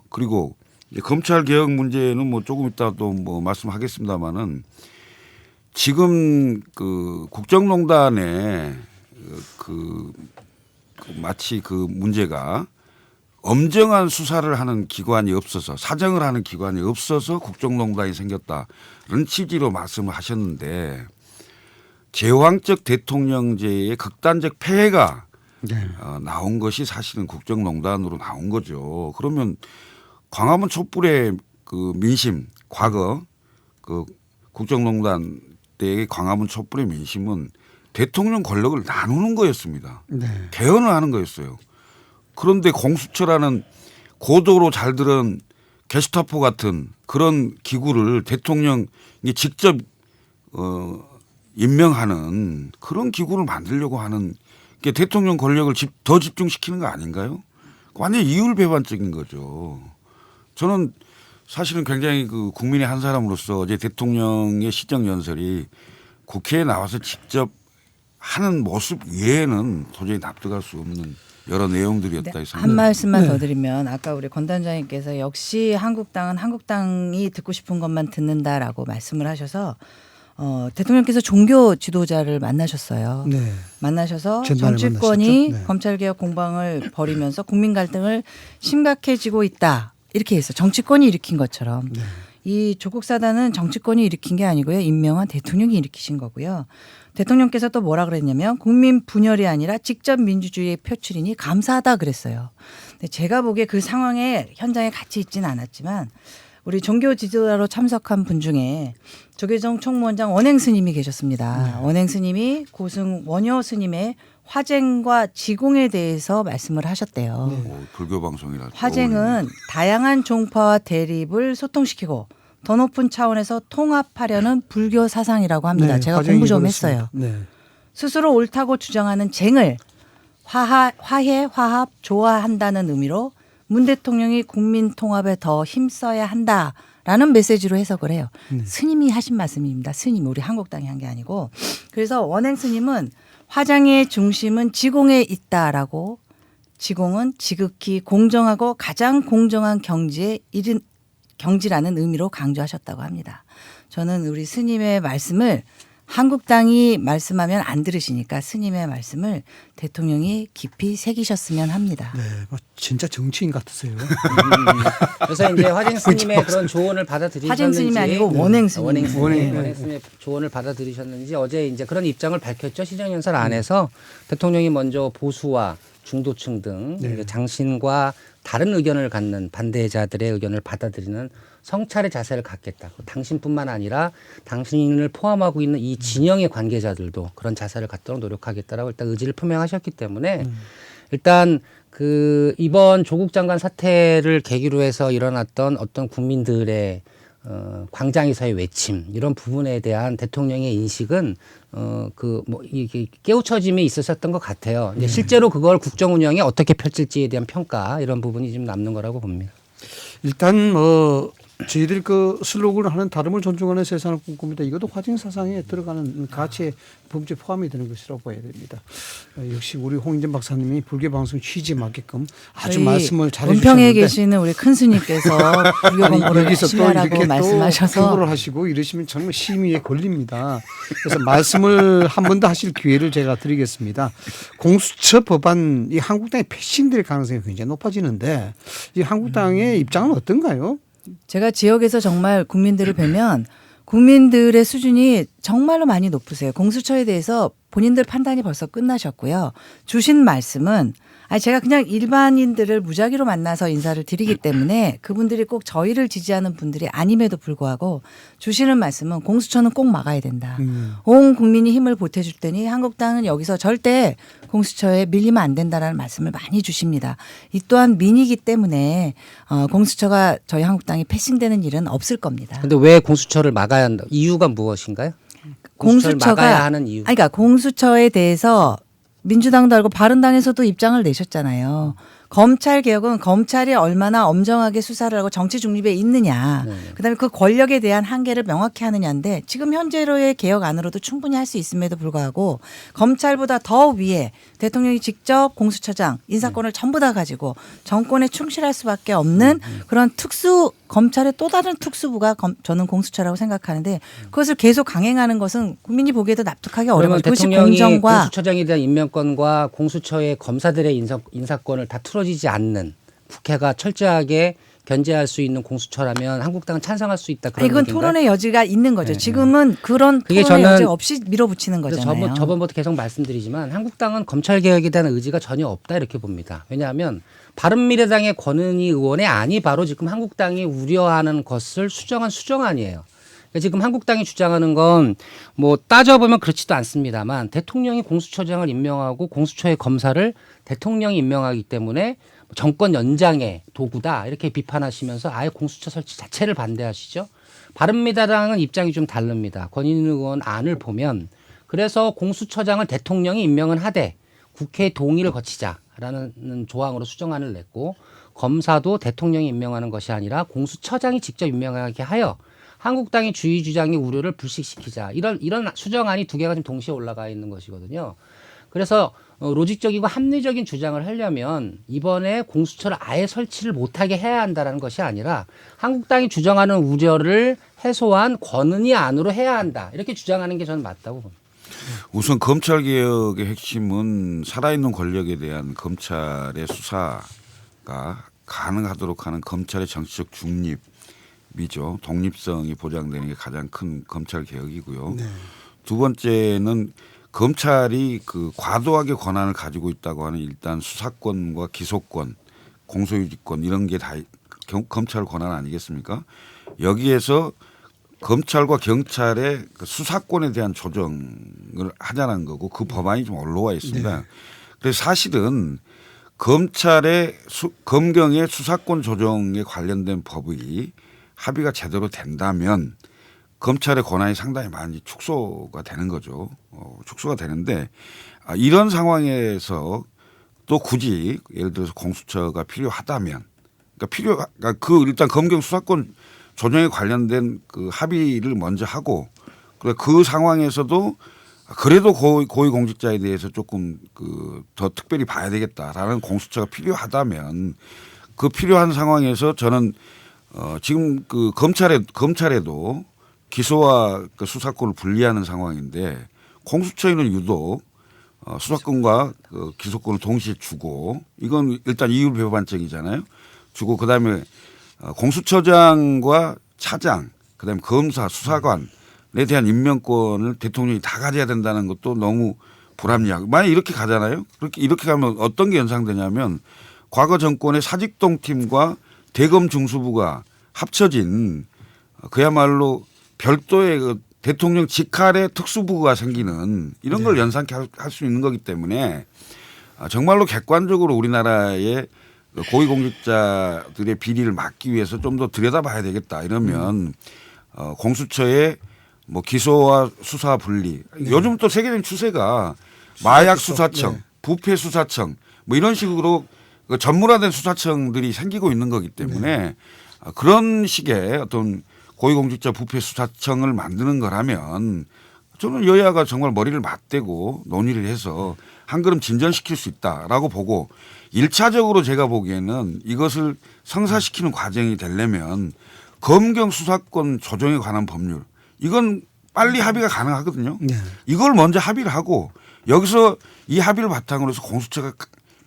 그리고 이제 검찰 개혁 문제는 뭐 조금 이따 또 뭐 말씀하겠습니다마는 지금 그 국정농단에 마치 그 문제가 엄정한 수사를 하는 기관이 없어서 사정을 하는 기관이 없어서 국정농단이 생겼다는 취지로 말씀을 하셨는데 제왕적 대통령제의 극단적 폐해가 나온 것이 사실은 국정농단으로 나온 거죠. 그러면 광화문 촛불의 그 민심 과거 그 국정농단 때의 광화문 촛불의 민심은 대통령 권력을 나누는 거였습니다. 네. 개헌을 하는 거였어요. 그런데 공수처라는 고도로 잘 들은 게스타포 같은 그런 기구를 대통령이 직접 임명하는 그런 기구를 만들려고 하는 게 대통령 권력을 더 집중시키는 거 아닌가요? 완전히 이율배반적인 거죠. 저는 사실은 굉장히 그 국민의 한 사람으로서 어제 대통령의 시정연설이 국회에 나와서 직접 하는 모습 외에는 도저히 납득할 수 없는 여러 내용들이었다 네, 생각합니다. 한 말씀만 더 드리면 아까 우리 권 단장님께서 역시 한국당은 한국당이 듣고 싶은 것만 듣는다라고 말씀을 하셔서 대통령께서 종교 지도자를 만나셨어요. 네. 만나셔서 전날에 정치권이 만나셨죠? 네. 검찰개혁 공방을 벌이면서 국민 갈등을 심각해지고 있다. 이렇게 했어. 정치권이 일으킨 것처럼. 네. 이 조국 사단은 정치권이 일으킨 게 아니고요. 임명한 대통령이 일으키신 거고요. 대통령께서 또 뭐라 그랬냐면 국민 분열이 아니라 직접 민주주의의 표출이니 감사하다 그랬어요. 근데 제가 보기에 그 상황에 현장에 같이 있지는 않았지만 우리 종교 지도자로 참석한 분 중에 조계종 총무원장 원행 스님이 계셨습니다. 원행 스님이 고승 원효 스님의 화쟁과 지공에 대해서 말씀을 하셨대요. 불교 방송이라 화쟁은 다양한 종파와 대립을 소통시키고 더 높은 차원에서 통합하려는 불교 사상이라고 합니다. 네, 제가 과정이 공부 좀 그렇습니다. 했어요. 네. 스스로 옳다고 주장하는 쟁을 화해, 화합, 조화한다는 의미로 문 대통령이 국민 통합에 더 힘써야 한다라는 메시지로 해석을 해요. 스님이 하신 말씀입니다. 스님 우리 한국당이 한 게 아니고. 그래서 원행 스님은 화장의 중심은 지공에 있다라고 지공은 지극히 공정하고 가장 공정한 경지라는 의미로 강조하셨다고 합니다. 저는 우리 스님의 말씀을 한국당이 말씀하면 안 들으시니까 스님의 말씀을 대통령이 깊이 새기셨으면 합니다. 네. 뭐 진짜 정치인 같으세요. 그래서 이제 화쟁 스님의 그런 조언을 받아들이셨는지 화쟁 스님이 아니고 원행 스님. 원행 스님. 원행. 원행 스님의 조언을 받아들이셨는지 어제 이제 그런 입장을 밝혔죠. 시정연설 안에서 대통령이 먼저 보수와 중도층 등 네. 당신과 다른 의견을 갖는 반대자들의 의견을 받아들이는 성찰의 자세를 갖겠다. 당신뿐만 아니라 당신을 포함하고 있는 이 진영의 관계자들도 그런 자세를 갖도록 노력하겠다라고 일단 의지를 표명하셨기 때문에 일단 그 이번 조국 장관 사태를 계기로 해서 일어났던 어떤 국민들의 광장에서의 외침 이런 부분에 대한 대통령의 인식은 그 뭐 이게 깨우쳐짐이 있었던 것 같아요. 근데 실제로 그걸 국정 운영에 어떻게 펼칠지에 대한 평가 이런 부분이 좀 남는 거라고 봅니다. 일단 뭐 저희들 그 슬로건을 하는 다름을 존중하는 세상을 꿈꿉니다. 이것도 화쟁 사상에 들어가는 가치의 범죄 포함이 되는 것이라고 봐야 됩니다. 역시 우리 홍인전 박사님이 불교 방송 취지에 맞게끔 아주 저희 말씀을 잘 은평에 해주셨는데 계시는 우리 큰 스님께서 불교 공부를 여기서 열심히 또 하라고 이렇게 또 말씀하셔서 홍보를 하시고 이러시면 정말 심의에 걸립니다. 그래서 말씀을 한 번 더 하실 기회를 제가 드리겠습니다. 공수처 법안 이 한국당에 패싱될 가능성이 굉장히 높아지는데 이 한국당의 입장은 어떤가요? 제가 지역에서 정말 국민들을 뵈면 국민들의 수준이 정말로 많이 높으세요. 공수처에 대해서 본인들 판단이 벌써 끝나셨고요. 주신 말씀은 제가 그냥 일반인들을 무작위로 만나서 인사를 드리기 때문에 그분들이 꼭 저희를 지지하는 분들이 아님에도 불구하고 주시는 말씀은 공수처는 꼭 막아야 된다. 온 국민이 힘을 보태줄 테니 한국당은 여기서 절대 공수처에 밀리면 안 된다라는 말씀을 많이 주십니다. 이 또한 민이기 때문에 공수처가 저희 한국당이 패싱되는 일은 없을 겁니다. 근데 왜 공수처를 막아야 한다? 이유가 무엇인가요? 공수처를 막아야 하는 이유. 그러니까 공수처에 대해서 민주당도 알고 바른당에서도 입장을 내셨잖아요. 검찰 개혁은 검찰이 얼마나 엄정하게 수사를 하고 정치 중립에 있느냐, 그다음에 그 권력에 대한 한계를 명확히 하느냐인데 지금 현재로의 개혁 안으로도 충분히 할 수 있음에도 불구하고 검찰보다 더 위에 대통령이 직접 공수처장 인사권을 전부 다 가지고 정권에 충실할 수밖에 없는 그런 검찰의 또 다른 특수부가 저는 공수처라고 생각하는데 그것을 계속 강행하는 것은 국민이 보기에도 납득하기 어려워요. 그러면 그것이 대통령이 공정과 공수처장에 대한 임명권과 공수처의 검사들의 인사권을 다 틀어지지 않는 국회가 철저하게 견제할 수 있는 공수처라면 한국당은 찬성할 수 있다. 그런 이건 얘기인가요? 토론의 여지가 있는 거죠. 네, 지금은 그런 그게 토론의 저는 여지 없이 밀어붙이는 그래서 거잖아요. 저번부터 계속 말씀드리지만 한국당은 검찰 개혁에 대한 의지가 전혀 없다 이렇게 봅니다. 왜냐하면 바른미래당의 권은희 의원의 안이 바로 지금 한국당이 우려하는 것을 수정한 수정안이에요. 그러니까 지금 한국당이 주장하는 건 뭐 따져보면 그렇지도 않습니다만 대통령이 공수처장을 임명하고 공수처의 검사를 대통령이 임명하기 때문에 정권 연장의 도구다 이렇게 비판하시면서 아예 공수처 설치 자체를 반대하시죠. 바른미래당은 입장이 좀 다릅니다. 권인희 의원 안을 보면 그래서 공수처장을 대통령이 임명은 하되 국회의 동의를 거치자라는 조항으로 수정안을 냈고 검사도 대통령이 임명하는 것이 아니라 공수처장이 직접 임명하게 하여 한국당의 주의 주장의 우려를 불식시키자 이런 수정안이 두 개가 지금 동시에 올라가 있는 것이거든요. 그래서 로직적이고 합리적인 주장을 하려면 이번에 공수처를 아예 설치를 못하게 해야 한다는 것이 아니라 한국당이 주장하는 우려를 해소한 권은희 안으로 해야 한다. 이렇게 주장하는 게 저는 맞다고 봅니다. 우선 검찰개혁의 핵심은 살아있는 권력에 대한 검찰의 수사가 가능하도록 하는 검찰의 정치적 중립이죠. 독립성이 보장되는 게 가장 큰 검찰개혁이고요. 네. 두 번째는 검찰이 그 과도하게 권한을 가지고 있다고 하는 일단 수사권과 기소권, 공소유지권 이런 게 다 검찰 권한 아니겠습니까? 여기에서 검찰과 경찰의 그 수사권에 대한 조정을 하자는 거고 그 법안이 좀 올라와 있습니다. 네. 그래서 사실은 검찰의 검경의 수사권 조정에 관련된 법이 합의가 제대로 된다면 검찰의 권한이 상당히 많이 축소가 되는 거죠. 축소가 되는데 이런 상황에서 또 굳이 예를 들어서 공수처가 필요하다면 그러니까 일단 검경 수사권 조정에 관련된 그 합의를 먼저 하고 그 상황에서도 그래도 고위공직자에 대해서 조금 더 특별히 봐야 되겠다라는 공수처가 필요하다면 그 필요한 상황에서 저는 지금 그 검찰에도 기소와 그 수사권을 분리하는 상황인데 공수처에는 유독 수사권과 그 기소권을 동시에 주고 이건 일단 이율배반적이잖아요. 주고 그다음에 공수처장과 차장 그다음에 검사 수사관에 대한 임명권을 대통령이 다 가져야 된다는 것도 너무 불합리하고 만약 이렇게 가잖아요. 이렇게 가면 어떤 게 연상되냐면 과거 정권의 사직동팀과 대검 중수부가 합쳐진 그야말로 별도의 그 대통령 직할의 특수부가 생기는 이런 걸 연상케 할 수 있는 거기 때문에 정말로 객관적으로 우리나라의 고위공직자들의 비리를 막기 위해서 좀 더 들여다봐야 되겠다 이러면 공수처의 뭐 기소와 수사 분리 요즘 또 세계적인 추세가 마약 수사청, 부패 수사청 뭐 이런 식으로 전문화된 수사청들이 생기고 있는 거기 때문에 그런 식의 어떤 고위공직자 부패 수사청을 만드는 거라면 저는 여야가 정말 머리를 맞대고 논의를 해서 한 걸음 진전시킬 수 있다라고 보고 1차적으로 제가 보기에는 이것을 성사시키는 과정이 되려면 검경 수사권 조정에 관한 법률 이건 빨리 합의가 가능하거든요. 네. 이걸 먼저 합의를 하고 여기서 이 합의를 바탕으로 해서 공수처가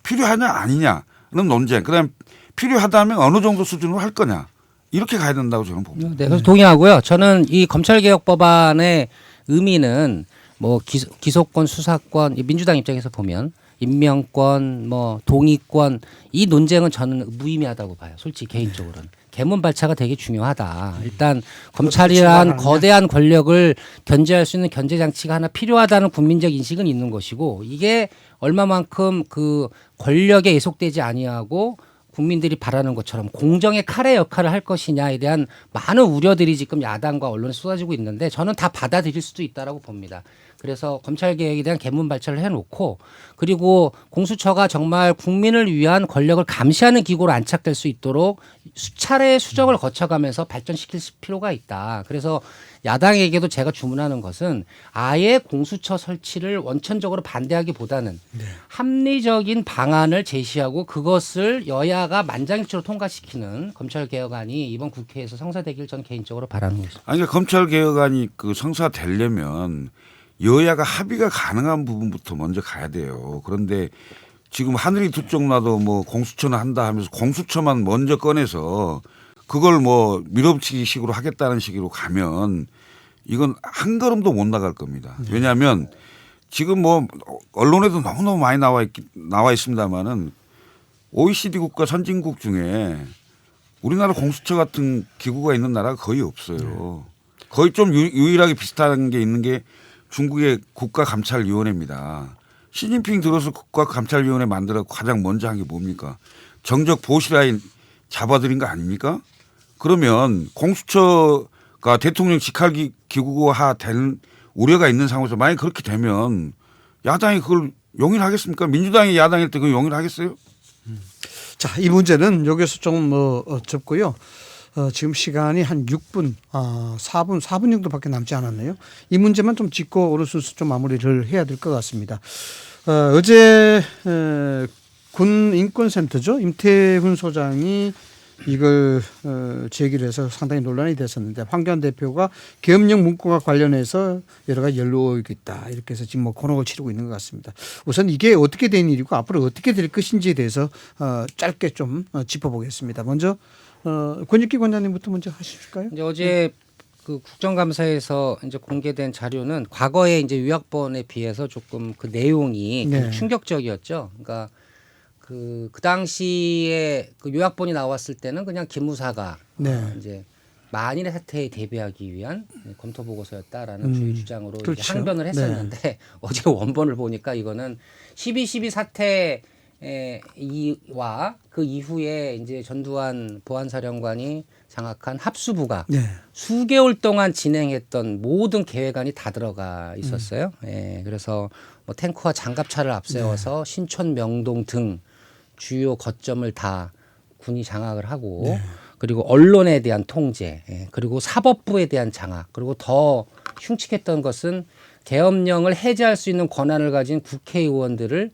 필요하냐 아니냐는 논쟁 그다음에 필요하다면 어느 정도 수준으로 할 거냐 이렇게 가야 된다고 저는 봅니다. 네, 그래서 동의하고요. 저는 이 검찰개혁법안의 의미는 뭐 기소권, 수사권, 민주당 입장에서 보면 임명권, 뭐 동의권 이 논쟁은 저는 무의미하다고 봐요. 솔직히 개인적으로는. 개문발차가 되게 중요하다. 일단 검찰이란 거대한 권력을 견제할 수 있는 견제 장치가 하나 필요하다는 국민적 인식은 있는 것이고 이게 얼마만큼 그 권력에 예속되지 아니하고 국민들이 바라는 것처럼 공정의 칼의 역할을 할 것이냐에 대한 많은 우려들이 지금 야당과 언론에 쏟아지고 있는데 저는 다 받아들일 수도 있다라고 봅니다. 그래서 검찰 개혁에 대한 개문 발표를 해놓고 그리고 공수처가 정말 국민을 위한 권력을 감시하는 기구로 안착될 수 있도록 수차례의 수정을 거쳐가면서 발전시킬 필요가 있다. 그래서 야당에게도 제가 주문하는 것은 아예 공수처 설치를 원천적으로 반대하기보다는 합리적인 방안을 제시하고 그것을 여야가 만장일치로 통과시키는 검찰 개혁안이 이번 국회에서 성사되길 저는 개인적으로 바라는 것입니다. 아니 그러니까 검찰 개혁안이 그 성사되려면 여야가 합의가 가능한 부분부터 먼저 가야 돼요. 그런데 지금 하늘이 두 쪽 나도 뭐 공수처는 한다 하면서 공수처만 먼저 꺼내서 그걸 뭐 밀어붙이기 식으로 하겠다는 식으로 가면 이건 한 걸음도 못 나갈 겁니다. 왜냐하면 지금 뭐 언론에도 너무너무 많이 나와 있습니다만은 OECD 국가 선진국 중에 우리나라 공수처 같은 기구가 있는 나라가 거의 없어요. 거의 좀 유일하게 비슷한 게 있는 게 중국의 국가감찰위원회입니다. 시진핑 들어서 국가감찰위원회 만들어 가장 먼저 한 게 뭡니까? 정적 보시라인 잡아들인 거 아닙니까? 그러면 공수처가 대통령 직할기구화 될 우려가 있는 상황에서 만약 그렇게 되면 야당이 그걸 용인하겠습니까? 민주당이 야당일 때 그걸 용인하겠어요? 자, 이 문제는 여기서 좀 접고요. 지금 시간이 한 6분, 4분 정도밖에 남지 않았네요. 이 문제만 좀 짚고 어르순수 좀 마무리를 해야 될 것 같습니다. 어제 군 인권센터죠. 임태훈 소장이 이걸 제기를 해서 상당히 논란이 됐었는데 황교안 대표가 계엄령 문구와 관련해서 여러 가지 연루가 있다. 이렇게 해서 지금 뭐 곤혹을 치르고 있는 것 같습니다. 우선 이게 어떻게 된 일이고 앞으로 어떻게 될 것인지에 대해서 짧게 좀 짚어보겠습니다. 먼저 권익기 관장님부터 먼저 하실까요? 이제 어제 그 국정감사에서 이제 공개된 자료는 과거에 이제 유학본에 비해서 조금 그 내용이 네. 충격적이었죠. 그러니까 그 당시에 그 요약본이 나왔을 때는 그냥 기무사가 네. 이제 만일의 사태에 대비하기 위한 검토 보고서였다라는 주의 주장으로 그렇죠. 이제 항변을 했었는데 어제 원본을 보니까 이거는 12.12 사태 이와 그 이후에 이제 전두환 보안사령관이 장악한 합수부가 네. 수개월 동안 진행했던 모든 계획안이 다 들어가 있었어요. 예, 그래서 뭐 탱크와 장갑차를 앞세워서 신촌, 명동 등 주요 거점을 다 군이 장악을 하고 그리고 언론에 대한 통제, 그리고 사법부에 대한 장악, 그리고 더 흉측했던 것은 계엄령을 해제할 수 있는 권한을 가진 국회의원들을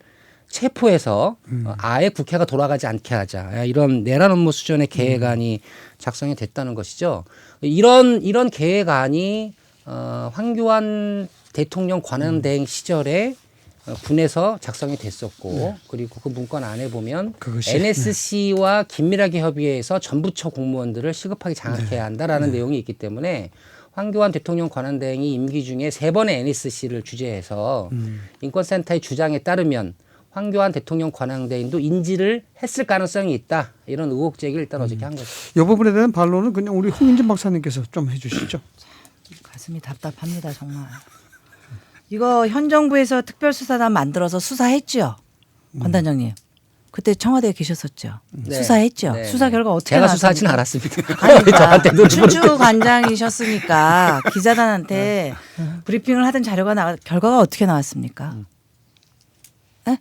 체포해서 아예 국회가 돌아가지 않게 하자, 이런 내란 업무 수준의 계획안이 작성이 됐다는 것이죠. 이런 계획안이 황교안 대통령 권한대행 시절에 군에서 작성이 됐었고 그리고 그 문건 안에 보면 그것이, NSC와 긴밀하게 협의해서 전부처 공무원들을 시급하게 장악해야 한다라는 내용이 있기 때문에 황교안 대통령 권한대행이 임기 중에 3번의 NSC를 주재해서 인권센터의 주장에 따르면 황교안 대통령 권한대행도 인지를 했을 가능성이 있다. 이런 의혹 제기를 일단 어저께 한 거죠. 이 부분에 대한 반론은 그냥 우리 홍인진 박사님께서 좀 해주시죠. 가슴이 답답합니다 정말. 이거 현 정부에서 특별수사단 만들어서 수사했죠, 권 단장님. 그때 청와대에 계셨었죠. 네. 수사했죠. 네. 수사 결과 어떻게 제가 나왔습니까? 수사하지는 않았습니다. 아니, 그러니까 춘추 관장이셨으니까 기자단한테 브리핑을 하던 자료가 결과가 어떻게 나왔습니까? 네?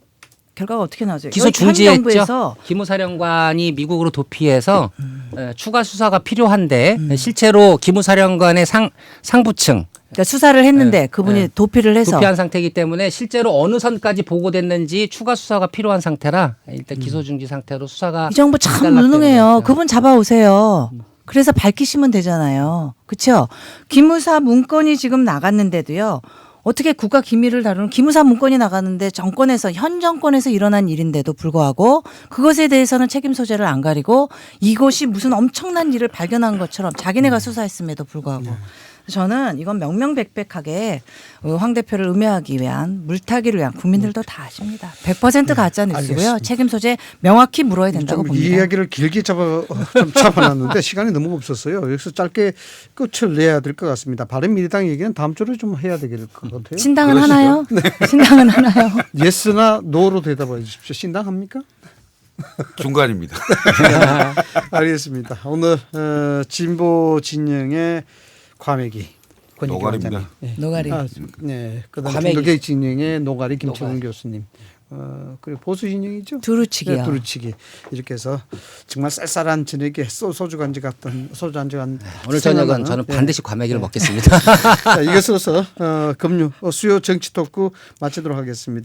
결과가 어떻게 나왔어요? 기소 현 중지했죠. 정부에서 기무사령관이 미국으로 도피해서 추가 수사가 필요한데 실제로 기무사령관의 상부층 그러니까 수사를 했는데 그분이 도피를 해서 도피한 상태이기 때문에 실제로 어느 선까지 보고됐는지 추가 수사가 필요한 상태라 일단 기소 중지 상태로 수사가 이 정부 참 일단락되는 무능해요. 거죠. 그분 잡아오세요. 그래서 밝히시면 되잖아요. 그렇죠? 기무사 문건이 지금 나갔는데도요. 어떻게 국가 기밀을 다루는 기무사 문건이 나갔는데 현 정권에서 일어난 일인데도 불구하고 그것에 대해서는 책임 소재를 안 가리고 이것이 무슨 엄청난 일을 발견한 것처럼 자기네가 수사했음에도 불구하고 저는 이건 명명백백하게 황 대표를 음해하기 위한 물타기를 위한 국민들도 다 아십니다. 100% 가짜 뉴스고요. 알겠습니다. 책임 소재 명확히 물어야 된다고 좀 봅니다. 이야기를 길게 잡아놨는데 시간이 너무 없었어요. 여기서 짧게 끝을 내야 될 것 같습니다. 바른미래당 얘기는 다음 주로 좀 해야 될 것 같아요. 신당은 그러시죠? 하나요? 신당은 하나요? 예스나 노로 대답해 주십시오. 신당합니까? 중간입니다. 알겠습니다. 오늘 진보 진영의 과메기 권익위 노가리입니다. 원장님. 예. 노가리. 네. 그다음에 과메기. 중도계획 진영의 노가리 김채훈 노가리. 교수님. 그리고 보수 진영이죠. 두루치기요. 네, 두루치기. 이렇게 해서 정말 쌀쌀한 저녁에 소주 간지 같은 소주 안주 간 오늘 저녁은 저는 반드시 과메기를 먹겠습니다. 자, 이것으로서 금융 수요 정치 토크 마치도록 하겠습니다.